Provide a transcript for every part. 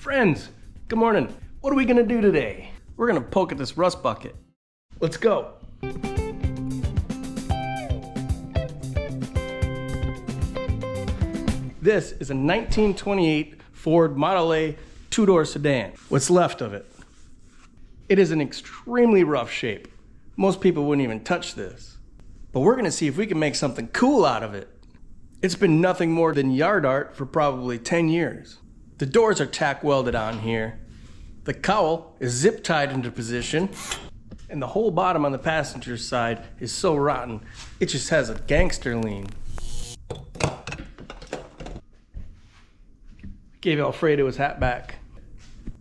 Friends, good morning. What are we gonna do today? We're gonna poke at this rust bucket. Let's go. This is a 1928 Ford Model A two-door sedan. What's left of it. It is in extremely rough shape. Most people wouldn't even touch this. But we're gonna see if we can make something cool out of it. It's been nothing more than yard art for probably 10 years. The doors are tack welded on here. The cowl is zip tied into position. And the whole bottom on the passenger side is so rotten, it just has a gangster lean. Gave Alfredo his hat back.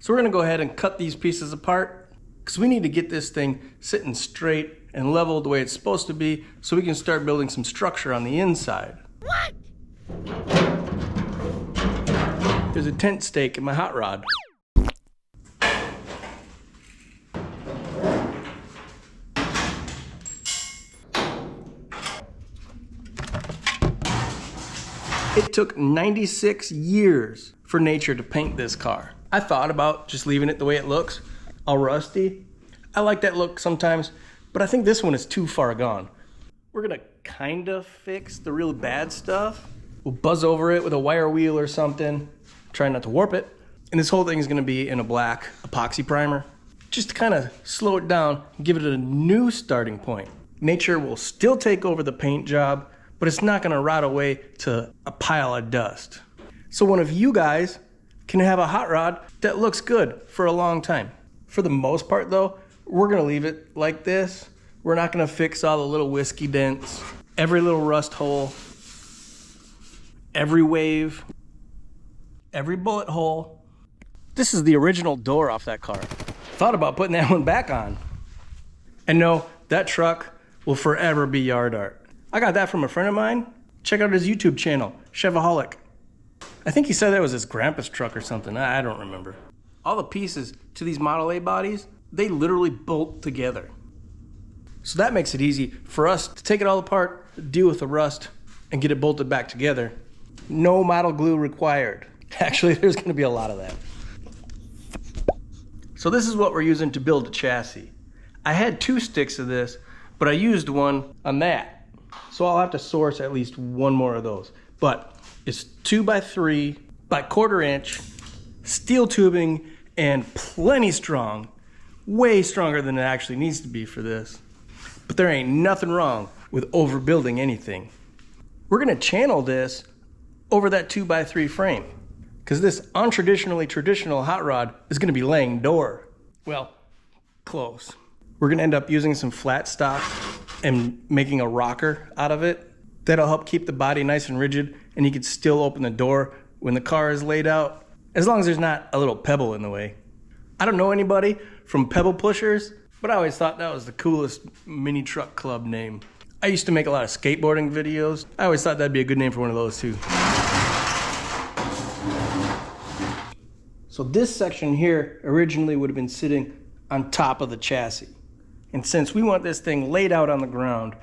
So we're gonna go ahead and cut these pieces apart because we need to get this thing sitting straight and level the way it's supposed to be so we can start building some structure on the inside. What? There's a tent stake in my hot rod. It took 96 years for nature to paint this car. I thought about just leaving it the way it looks, all rusty. I like that look sometimes, but I think this one is too far gone. We're gonna kind of fix the real bad stuff. We'll buzz over it with a wire wheel or something, try not to warp it. And this whole thing is gonna be in a black epoxy primer, just to kind of slow it down and give it a new starting point. Nature will still take over the paint job, but it's not gonna rot away to a pile of dust. So one of you guys can have a hot rod that looks good for a long time. For the most part though, we're gonna leave it like this. We're not gonna fix all the little whiskey dents, every little rust hole, every wave, every bullet hole. This is the original door off that car. Thought about putting that one back on. And no, that truck will forever be yard art. I got that from a friend of mine. Check out his YouTube channel, Chevaholic. I think he said that was his grandpa's truck or something. I don't remember. All the pieces to these Model A bodies, they literally bolt together. So that makes it easy for us to take it all apart, deal with the rust, and get it bolted back together. No model glue required. Actually, there's gonna be a lot of that. So this is what we're using to build a chassis. I had 2 sticks of this, but I used one on that. So I'll have to source at least one more of those. But it's 2x3 by 1/4 inch, steel tubing, and plenty strong. Way stronger than it actually needs to be for this. But there ain't nothing wrong with overbuilding anything. We're gonna channel this over that 2x3 frame, because this untraditionally traditional hot rod is gonna be laying door. Well, close. We're gonna end up using some flat stock and making a rocker out of it. That'll help keep the body nice and rigid, and you can still open the door when the car is laid out, as long as there's not a little pebble in the way. I don't know anybody from Pebble Pushers, but I always thought that was the coolest mini truck club name. I used to make a lot of skateboarding videos. I always thought that'd be a good name for one of those too. So this section here originally would have been sitting on top of the chassis. And since we want this thing laid out on the ground,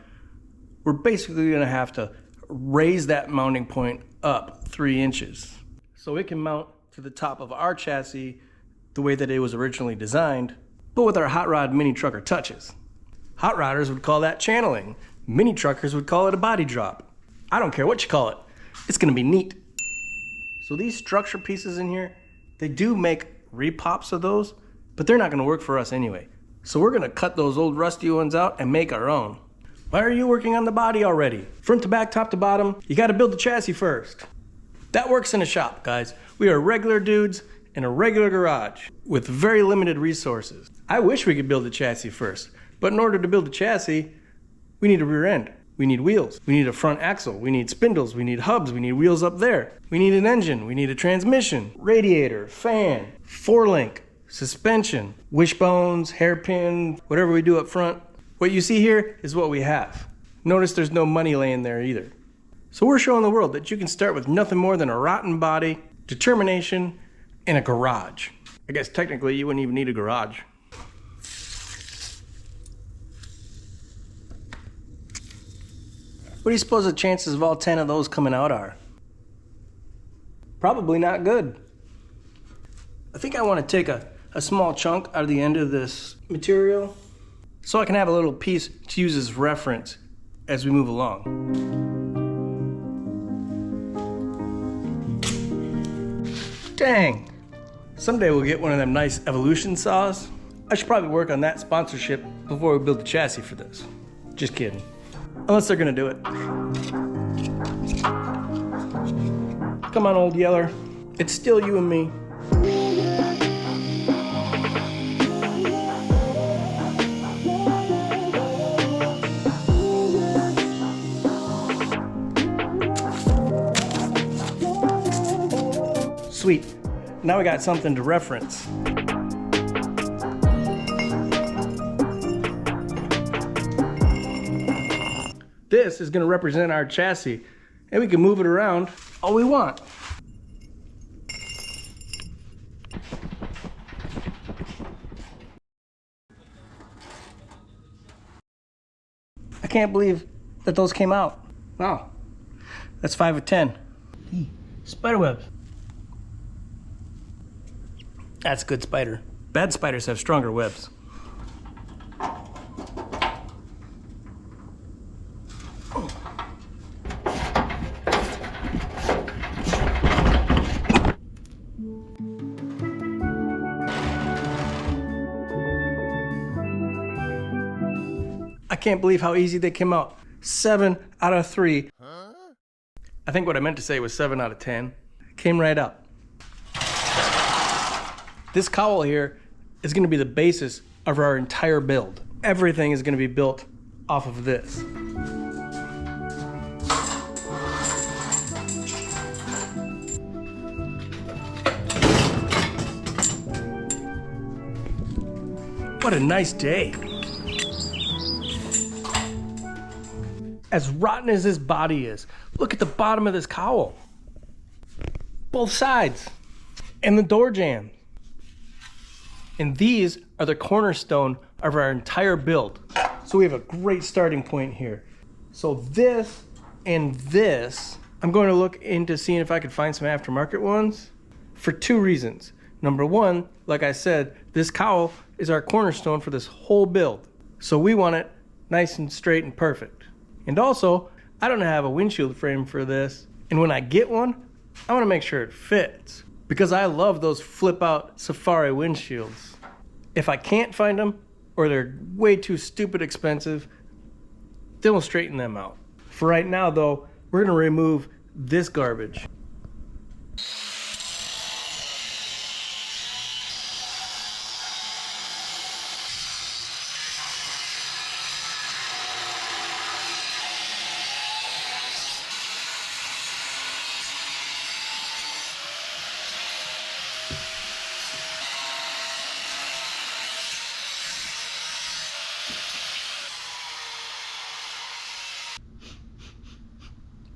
we're basically gonna have to raise that mounting point up 3 inches. So it can mount to the top of our chassis the way that it was originally designed, but with our hot rod mini trucker touches. Hot rodders would call that channeling. Mini truckers would call it a body drop. I don't care what you call it. It's gonna be neat. So these structure pieces in here, they do make repops of those, but they're not gonna work for us anyway. So we're gonna cut those old rusty ones out and make our own. Why are you working on the body already? Front to back, top to bottom, you gotta build the chassis first. That works in a shop, guys. We are regular dudes in a regular garage with very limited resources. I wish we could build the chassis first, but in order to build a chassis, we need a rear end. We need wheels. We need a front axle. We need spindles. We need hubs. We need wheels up there. We need an engine. We need a transmission, radiator, fan, 4-link, suspension, wishbones, hairpin, whatever we do up front. What you see here is what we have. Notice there's no money laying there either. So we're showing the world that you can start with nothing more than a rotten body, determination, and a garage. I guess technically you wouldn't even need a garage. What do you suppose the chances of all 10 of those coming out are? Probably not good. I think I want to take a small chunk out of the end of this material so I can have a little piece to use as reference as we move along. Dang! Someday we'll get one of them nice evolution saws. I should probably work on that sponsorship before we build the chassis for this. Just kidding. Unless they're gonna do it. Come on, old Yeller. It's still you and me. Sweet. Now we got something to reference. This is going to represent our chassis, and we can move it around all we want. I can't believe that those came out. Wow. That's 5 of 10. Spiderwebs. That's a good spider. Bad spiders have stronger webs. I can't believe how easy they came out. 7 out of 3. Huh? I think what I meant to say was 7 out of 10. Came right up. This cowl here is going to be the basis of our entire build. Everything is going to be built off of this. What a nice day. As rotten as this body is, look at the bottom of this cowl. Both sides. And the door jambs. And these are the cornerstone of our entire build. So we have a great starting point here. So this and this, I'm going to look into seeing if I could find some aftermarket ones for 2 reasons. Number 1, like I said, this cowl is our cornerstone for this whole build. So we want it nice and straight and perfect. And also, I don't have a windshield frame for this. And when I get one, I want to make sure it fits, because I love those flip out Safari windshields. If I can't find them, or they're way too stupid expensive, then we'll straighten them out. For right now though, we're gonna remove this garbage.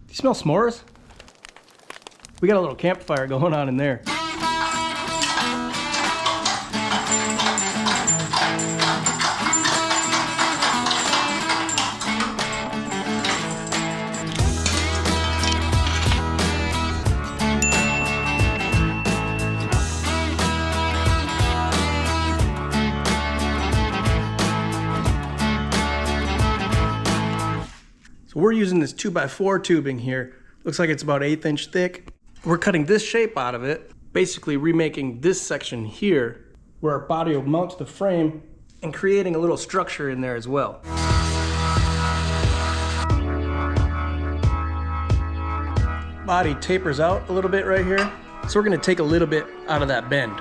You smell s'mores? We got a little campfire going on in there. So we're using this 2x4 tubing here. Looks like it's about 1/8 inch thick. We're cutting this shape out of it, basically remaking this section here where our body will mount to the frame and creating a little structure in there as well. Body tapers out a little bit right here, so we're gonna take a little bit out of that bend.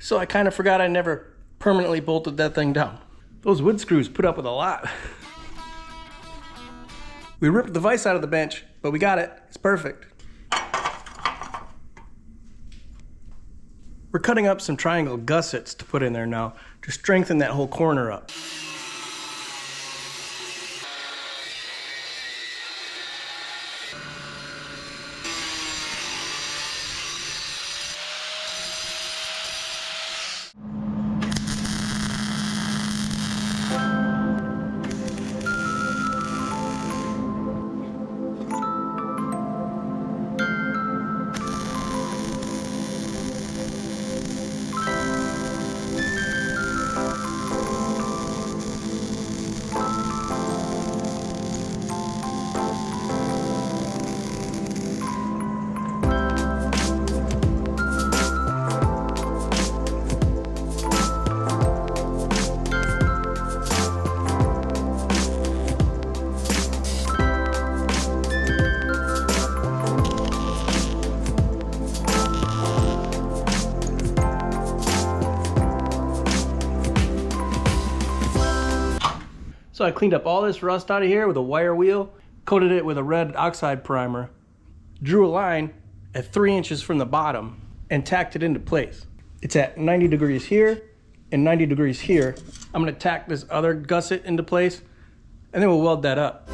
So I kind of forgot I never permanently bolted that thing down. Those wood screws put up with a lot. We ripped the vise out of the bench, but we got it. It's perfect. We're cutting up some triangle gussets to put in there now to strengthen that whole corner up. So I cleaned up all this rust out of here with a wire wheel, coated it with a red oxide primer, drew a line at 3 inches from the bottom, and tacked it into place. It's at 90 degrees here and 90 degrees here. I'm gonna tack this other gusset into place, and then we'll weld that up.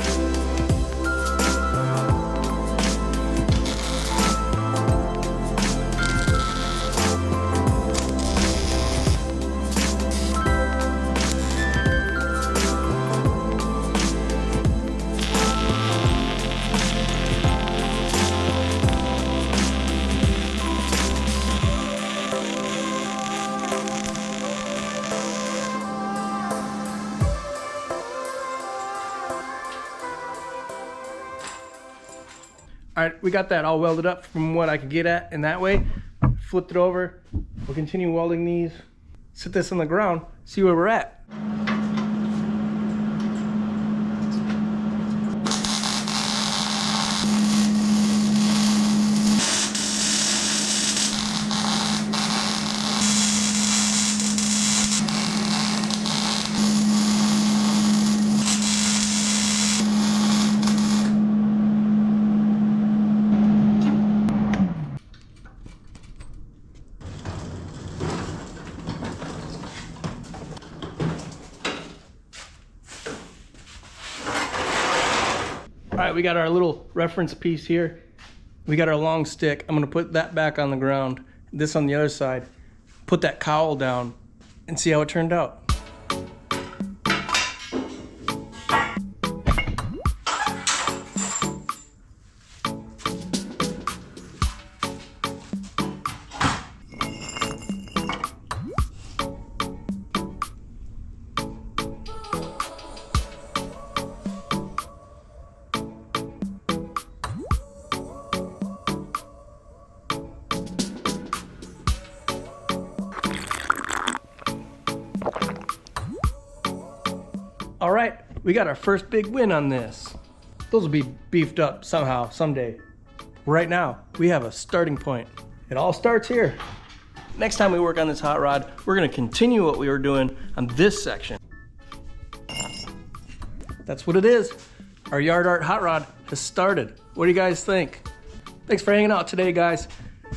All right, we got that all welded up from what I could get at in that way. Flipped it over. We'll continue welding these. Sit this on the ground, see where we're at. All right, we got our little reference piece here. We got our long stick. I'm gonna put that back on the ground, this on the other side, put that cowl down, and see how it turned out. All right, we got our first big win on this. Those will be beefed up somehow, someday. Right now, we have a starting point. It all starts here. Next time we work on this hot rod, we're gonna continue what we were doing on this section. That's what it is. Our Yard Art hot rod has started. What do you guys think? Thanks for hanging out today, guys.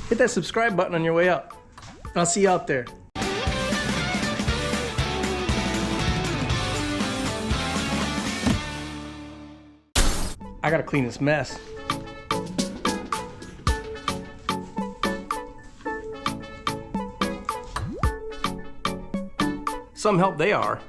Hit that subscribe button on your way up. I'll see you out there. I gotta clean this mess. Some help they are.